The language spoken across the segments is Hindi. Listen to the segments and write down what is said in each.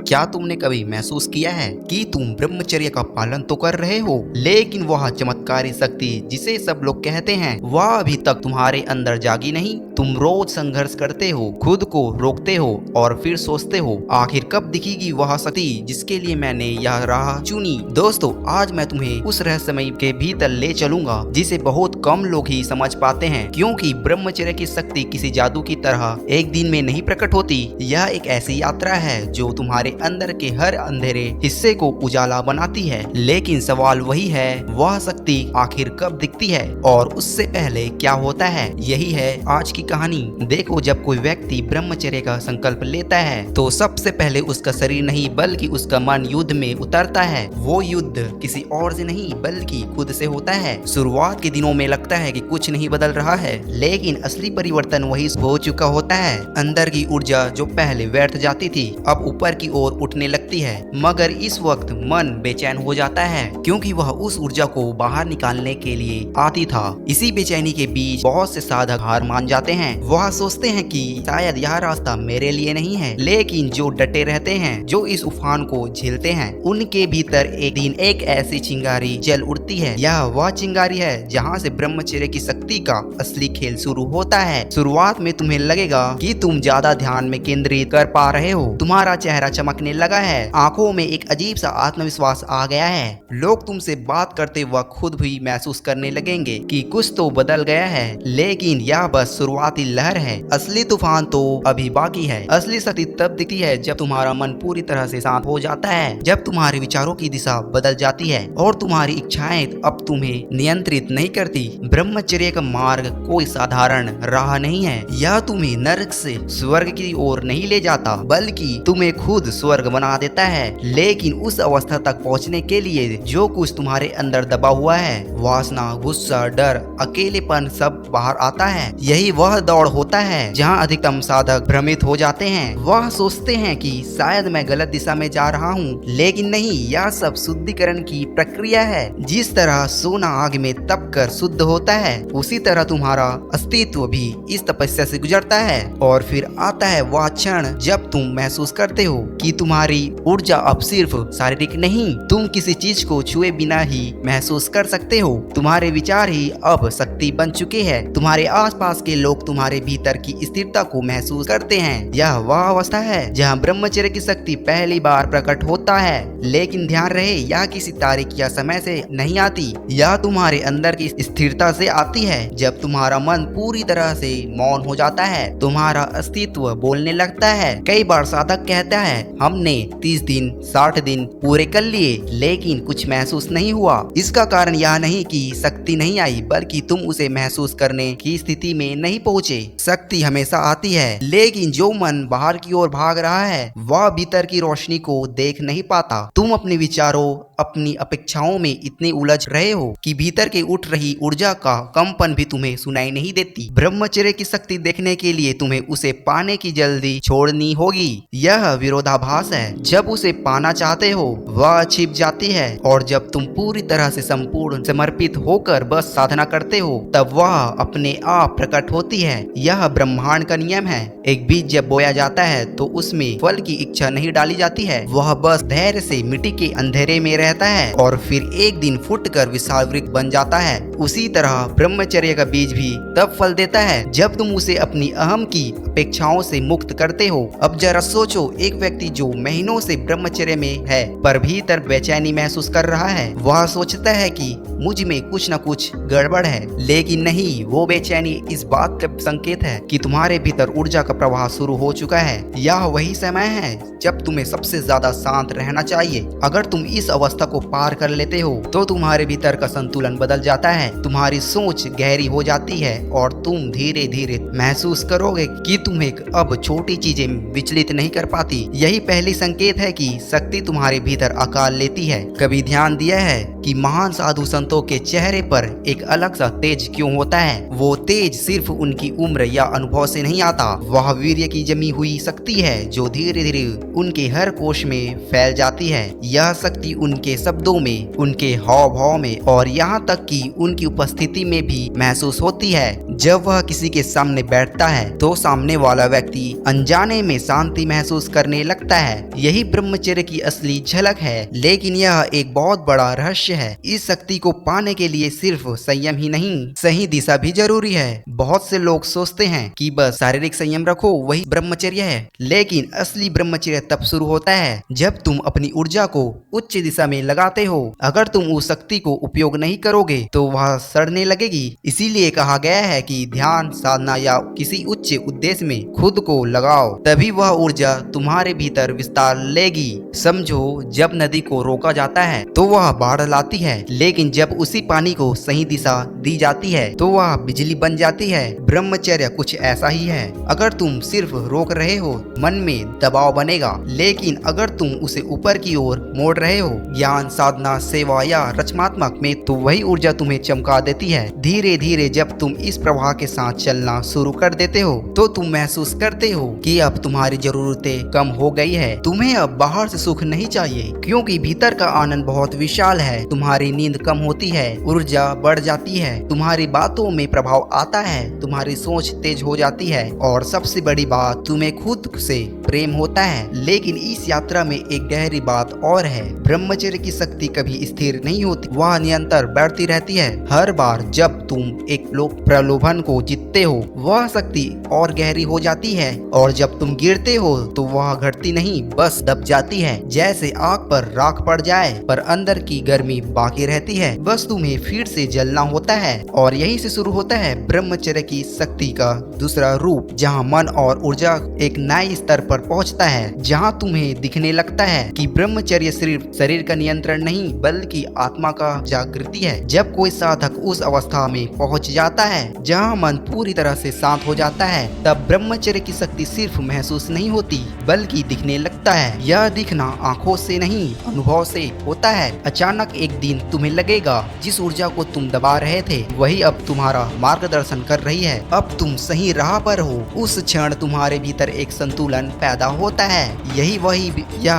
क्या तुमने कभी महसूस किया है कि तुम ब्रह्मचर्य का पालन तो कर रहे हो, लेकिन वह चमत्कारी शक्ति जिसे सब लोग कहते हैं वह अभी तक तुम्हारे अंदर जागी नहीं? तुम रोज संघर्ष करते हो, खुद को रोकते हो और फिर सोचते हो आखिर कब दिखेगी वह शक्ति जिसके लिए मैंने यह राह चुनी। दोस्तों, आज मैं तुम्हें उस रहस्यमय के भीतर ले चलूंगा जिसे बहुत कम लोग ही समझ पाते हैं, क्योंकि ब्रह्मचर्य की शक्ति किसी जादू की तरह एक दिन में नहीं प्रकट होती। यह एक ऐसी यात्रा है जो तुम्हारे अंदर के हर अंधेरे हिस्से को उजाला बनाती है। लेकिन सवाल वही है, वह शक्ति आखिर कब दिखती है और उससे पहले क्या होता है? यही है आज की कहानी। देखो, जब कोई व्यक्ति ब्रह्मचर्य का संकल्प लेता है तो सबसे पहले उसका शरीर नहीं बल्कि उसका मन युद्ध में उतरता है। वो युद्ध किसी और से नहीं बल्कि खुद से होता है। शुरुआत के दिनों में लगता है कि कुछ नहीं बदल रहा है, लेकिन असली परिवर्तन वही हो चुका होता है। अंदर की ऊर्जा जो पहले व्यर्थ जाती थी अब ऊपर की ओर उठने लगती है, मगर इस वक्त मन बेचैन हो जाता है क्योंकि वह उस ऊर्जा को बाहर निकालने के लिए आती था। इसी बेचैनी के बीच बहुत से साधक हार मान जाते हैं। वह सोचते हैं कि शायद यह रास्ता मेरे लिए नहीं है, लेकिन जो डटे रहते हैं, जो इस उफान को झेलते हैं, उनके भीतर एक दिन एक ऐसी चिंगारी जल उठती है। यह वह चिंगारी है जहाँ से ब्रह्मचर्य की शक्ति का असली खेल शुरू होता है। शुरुआत में तुम्हें लगेगा कि तुम ज्यादा ध्यान में केंद्रित कर पा रहे हो, तुम्हारा चेहरा चमकने लगा है, आंखों में एक अजीब सा आत्मविश्वास आ गया है। लोग तुमसे बात करते वक्त खुद भी महसूस करने लगेंगे कि कुछ तो बदल गया है, लेकिन यह बस शुरुआती लहर है। असली तूफान तो अभी बाकी है। असली शक्ति तब दिखती है जब तुम्हारा मन पूरी तरह से शांत हो जाता है, जब तुम्हारे विचारों की दिशा बदल जाती है और तुम्हारी इच्छाएं अब तुम्हें नियंत्रित नहीं करती। ब्रह्मचर्य का मार्ग कोई साधारण राह नहीं है। यह तुम्हें नरक से स्वर्ग की ओर नहीं ले जाता, बल्कि तुम्हें खुद स्वर्ग बना देता है। लेकिन उस अवस्था तक पहुंचने के लिए जो कुछ तुम्हारे अंदर दबा हुआ है, वासना, गुस्सा, डर, अकेलेपन, सब बाहर आता है। यही वह दौड़ होता है जहां अधिकतम साधक भ्रमित हो जाते हैं। वह सोचते हैं कि शायद मैं गलत दिशा में जा रहा हूँ, लेकिन नहीं, यह सब शुद्धिकरण की प्रक्रिया है। जिस तरह सोना आग में तप कर शुद्ध होता है, उसी तरह तुम्हारा अस्तित्व भी इस तपस्या से गुजरता है। और फिर आता है वह क्षण जब तुम महसूस करते हो कि तुम्हारी ऊर्जा अब सिर्फ शारीरिक नहीं, तुम किसी चीज को छुए बिना ही महसूस कर सकते हो। तुम्हारे विचार ही अब शक्ति बन चुके हैं। तुम्हारे आसपास के लोग तुम्हारे भीतर की स्थिरता को महसूस करते हैं। यह वह अवस्था है जहां ब्रह्मचर्य की शक्ति पहली बार प्रकट होता है। लेकिन ध्यान रहे, यह किसी तारीख या समय से नहीं आती, यह तुम्हारे अंदर की स्थिरता से आती है। जब तुम्हारा मन पूरी तरह से मौन हो जाता है, तुम्हारा अस्तित्व बोलने लगता है। कई बार साधक कहता है, हमने 30 दिन 60 दिन पूरे कर लिए, लेकिन कुछ महसूस नहीं हुआ। इसका कारण यह नहीं कि शक्ति नहीं आई, बल्कि तुम उसे महसूस करने की स्थिति में नहीं पहुँचे। शक्ति हमेशा आती है, लेकिन जो मन बाहर की ओर भाग रहा है वह भीतर की रोशनी को देख नहीं पाता। तुम अपने विचारों, अपनी अपेक्षाओं में इतने उलझ रहे हो कि भीतर के उठ रही ऊर्जा का कंपन भी तुम्हें सुनाई नहीं देती। ब्रह्मचर्य की शक्ति देखने के लिए तुम्हें उसे पाने की जल्दी छोड़नी होगी। यह विरोधाभास है। जब उसे पाना चाहते हो वह छिप जाती है, और जब तुम पूरी तरह से संपूर्ण समर्पित होकर बस साधना करते हो तब वह अपने आप प्रकट होती है। यह ब्रह्मांड का नियम है। एक बीज जब बोया जाता है तो उसमें फल की इच्छा नहीं डाली जाती है, वह बस धैर्य से मिट्टी के अंधेरे में रहता है और फिर एक दिन फूटकर विशाल वृक्ष बन जाता है। उसी तरह ब्रह्मचर्य का बीज भी तब फल देता है जब तुम उसे अपनी अहम की अपेक्षाओं से मुक्त करते हो। अब जरा सोचो, एक व्यक्ति जो महीनों से ब्रह्मचर्य में है पर भीतर बेचैनी महसूस कर रहा है, वह सोचता है कि मुझ में कुछ न कुछ गड़बड़ है, लेकिन नहीं, वो बेचैनी इस बात का संकेत है कि तुम्हारे भीतर ऊर्जा का प्रवाह शुरू हो चुका है। यह वही समय है जब तुम्हें सबसे ज्यादा शांत रहना चाहिए। अगर तुम इस अवस्था को पार कर लेते हो तो तुम्हारे भीतर का संतुलन बदल जाता है, तुम्हारी सोच गहरी हो जाती है और तुम धीरे धीरे महसूस करोगे कि तुम्हें अब छोटी चीजें विचलित नहीं कर पाती। यही पहली संकेत है कि शक्ति तुम्हारे भीतर आकार लेती है। कभी ध्यान दिया है कि महान साधु संतों के चेहरे पर एक अलग सा तेज क्यों होता है? वो तेज सिर्फ उनकी उम्र या अनुभव से नहीं आता, वह वीर्य की जमी हुई शक्ति है जो धीरे धीरे उनके हर कोश में फैल जाती है। यह शक्ति उनके शब्दों में, उनके हाव भाव में और यहाँ तक कि उनकी उपस्थिति में भी महसूस होती है। जब वह किसी के सामने बैठता है तो सामने वाला व्यक्ति अनजाने में शांति महसूस करने लगता है। यही ब्रह्मचर्य की असली झलक है। लेकिन यह एक बहुत बड़ा रहस्य है। इस शक्ति को पाने के लिए सिर्फ संयम ही नहीं, सही दिशा भी जरूरी है। बहुत से लोग सोचते हैं कि बस शारीरिक संयम रखो वही ब्रह्मचर्य है, लेकिन असली ब्रह्मचर्य तब शुरू होता है जब तुम अपनी ऊर्जा को उच्च दिशा में लगाते हो। अगर तुम उस शक्ति को उपयोग नहीं करोगे तो वह सड़ने लगेगी। इसीलिए कहा गया है कि ध्यान, साधना या किसी उच्च उद्देश्य में खुद को लगाओ, तभी वह ऊर्जा तुम्हारे भीतर विस्तार लेगी। समझो, जब नदी को रोका जाता है तो वह बाढ़ लाती है, लेकिन जब उसी पानी को सही दिशा दी जाती है तो वह बिजली बन जाती है। ब्रह्मचर्य कुछ ऐसा ही है। अगर तुम सिर्फ रोक रहे हो मन में दबाव बनेगा, लेकिन अगर तुम उसे ऊपर की ओर मोड़ रहे हो ज्ञान, साधना, सेवा या रचनात्मक में, तो वही ऊर्जा तुम्हें चमका देती है। धीरे धीरे जब तुम इस प्रवाह के साथ चलना शुरू कर देते हो तो तुम महसूस करते हो कि अब तुम्हारी जरूरतें कम हो गई है। तुम्हें अब बाहर से सुख नहीं चाहिए, क्योंकि भीतर का आनंद बहुत विशाल है। तुम्हारी नींद कम होती है, ऊर्जा बढ़ जाती है, तुम्हारी बातों में प्रभाव आता है, तुम्हारी सोच तेज हो जाती है और सबसे बड़ी बात, तुम्हें खुद से प्रेम होता है। लेकिन इस यात्रा में एक गहरी बात और है। ब्रह्मचर्य की शक्ति कभी स्थिर नहीं होती, वह निरंतर बढ़ती रहती है। हर बार जब तुम एक प्रलोभन को जीतते हो वह शक्ति और गहरी हो जाती है, और जब तुम गिरते हो तो वह घटती नहीं, बस दब जाती है। जैसे आग पर राख पड़ जाए पर अंदर की गर्मी बाकी रहती है। बस तुम्हें फिर से जलना होता है। और यहीं से शुरू होता है ब्रह्मचर्य की शक्ति का दूसरा रूप, जहाँ मन और ऊर्जा एक नए स्तर पर पहुँचता है, जहाँ तुम्हें दिखने लगता है कि ब्रह्मचर्य सिर्फ शरीर का नियंत्रण नहीं बल्कि आत्मा का जागृति है। जब कोई साधक उस अवस्था में पहुंच जाता है जहां मन पूरी तरह से शांत हो जाता है, तब ब्रह्मचर्य की शक्ति सिर्फ महसूस नहीं होती बल्कि दिखने लगता है। यह दिखना आंखों से नहीं, अनुभव से होता है। अचानक एक दिन तुम्हें लगेगा जिस ऊर्जा को तुम दबा रहे थे वही अब तुम्हारा मार्गदर्शन कर रही है। अब तुम सही राह पर हो। उस क्षण तुम्हारे भीतर एक संतुलन पैदा होता है। यह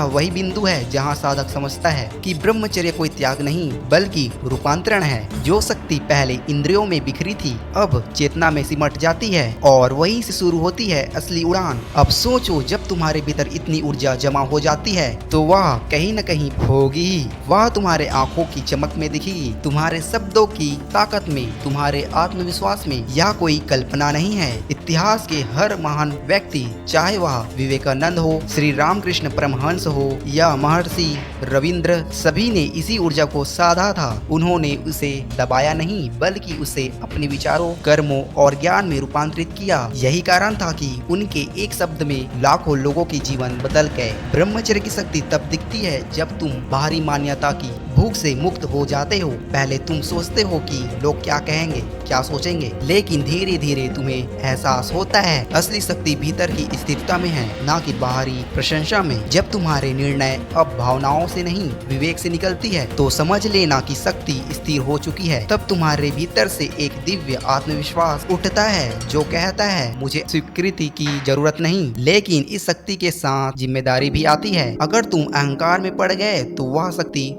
वही बिंदु है जहाँ साधक समझता है कि ब्रह्मचर्य कोई त्याग नहीं बल्कि रूपांतरण है। जो शक्ति पहले इंद्रियों में बिखरी थी अब चेतना में सिमट जाती है, और वहीं से शुरू होती है असली उड़ान। अब सोचो, जब तुम्हारे भीतर इतनी ऊर्जा जमा हो जाती है तो वह कहीं न कहीं होगी ही। वह तुम्हारे आंखों की चमक में दिखेगी, तुम्हारे शब्दों की ताकत में, तुम्हारे आत्मविश्वास में। यह कोई कल्पना नहीं है। इतिहास के हर महान व्यक्ति, चाहे वह विवेकानंद हो, श्री रामकृष्ण परमहंस हो या महर्षि रविंद्र, सभी ने इसी ऊर्जा को साधा था। उन्होंने उसे दबाया नहीं बल्कि उसे अपने विचारों, कर्मों और ज्ञान में रूपांतरित किया। यही कारण था कि उनके एक शब्द में लाखों लोगों के जीवन बदल गए। ब्रह्मचर्य की शक्ति तब दिखती है जब तुम बाहरी मान्यता की भूख से मुक्त हो जाते हो। पहले तुम सोचते हो कि लोग क्या कहेंगे, क्या सोचेंगे, लेकिन धीरे धीरे तुम्हें एहसास होता है असली शक्ति भीतर की स्थिरता में है, ना कि बाहरी प्रशंसा में। जब तुम्हारे निर्णय अब भावनाओं से नहीं विवेक से निकलती है तो समझ लेना कि शक्ति स्थिर हो चुकी है। तब तुम्हारे भीतर से एक दिव्य आत्मविश्वास उठता है जो कहता है मुझे स्वीकृति की जरूरत नहीं। लेकिन इस शक्ति के साथ जिम्मेदारी भी आती है। अगर तुम अहंकार में पड़ गए तो वह शक्ति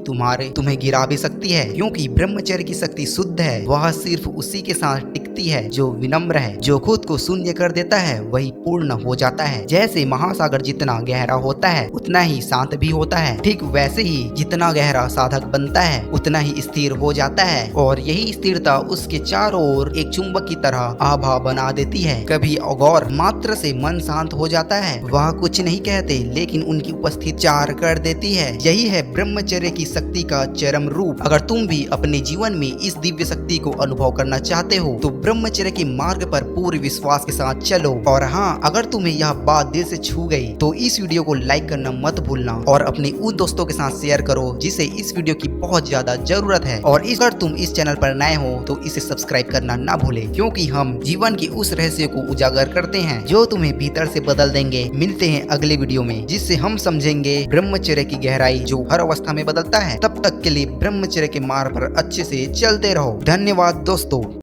तुम्हें गिरा भी सकती है, क्योंकि ब्रह्मचर्य की शक्ति शुद्ध है। वह सिर्फ उसी के साथ टिकती है जो विनम्र है, जो खुद को शून्य कर देता है वही पूर्ण हो जाता है। जैसे महासागर जितना गहरा होता है उतना ही शांत भी होता है, ठीक वैसे ही जितना गहरा साधक बनता है उतना ही स्थिर हो जाता है। और यही स्थिरता उसके चारों ओर एक चुंबक की तरह आभा बना देती है। कभी गौर मात्र से मन शांत हो जाता है। वह कुछ नहीं कहते लेकिन उनकी उपस्थिति चार कर देती है। यही है ब्रह्मचर्य की शक्ति का चरम रूप। अगर तुम भी अपने जीवन में इस दिव्य शक्ति को अनुभव करना चाहते हो तो ब्रह्मचर्य के मार्ग पर पूरे विश्वास के साथ चलो। और हाँ, अगर तुम्हें यह बात दिल से छू गई तो इस वीडियो को लाइक करना मत भूलना और अपने उन दोस्तों के साथ शेयर करो जिसे इस वीडियो की बहुत ज्यादा जरूरत है। और अगर तुम इस चैनल पर नए हो तो इसे सब्सक्राइब करना ना भूले, क्योंकि हम जीवन के उस रहस्य को उजागर करते हैं जो तुम्हें भीतर से बदल देंगे। मिलते हैं अगले वीडियो में जिससे हम समझेंगे ब्रह्मचर्य की गहराई जो हर अवस्था में बदलता है। तब तक के लिए ब्रह्मचर्य के मार्ग पर अच्छे से चलते रहो। धन्यवाद दोस्तों।